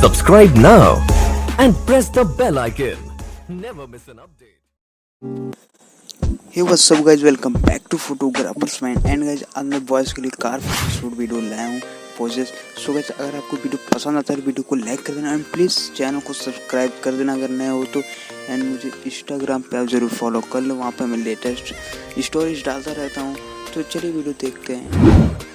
Subscribe now and press the bell icon. Never miss an update. Hey what's up guys, welcome back to photographers mind. And guys आज मैं boys के लिए car photoshoot video लाया हूँ poses. So guys अगर आपको video पसंद आता है वीडियो को लाइक कर देना एंड प्लीज़ चैनल को सब्सक्राइब कर देना अगर नए हो तो। एंड मुझे इंस्टाग्राम पे आप ज़रूर फॉलो कर लो, वहाँ पे मैं लेटेस्ट स्टोरीज डालता रहता हूँ। तो चलिए वीडियो देखते हैं।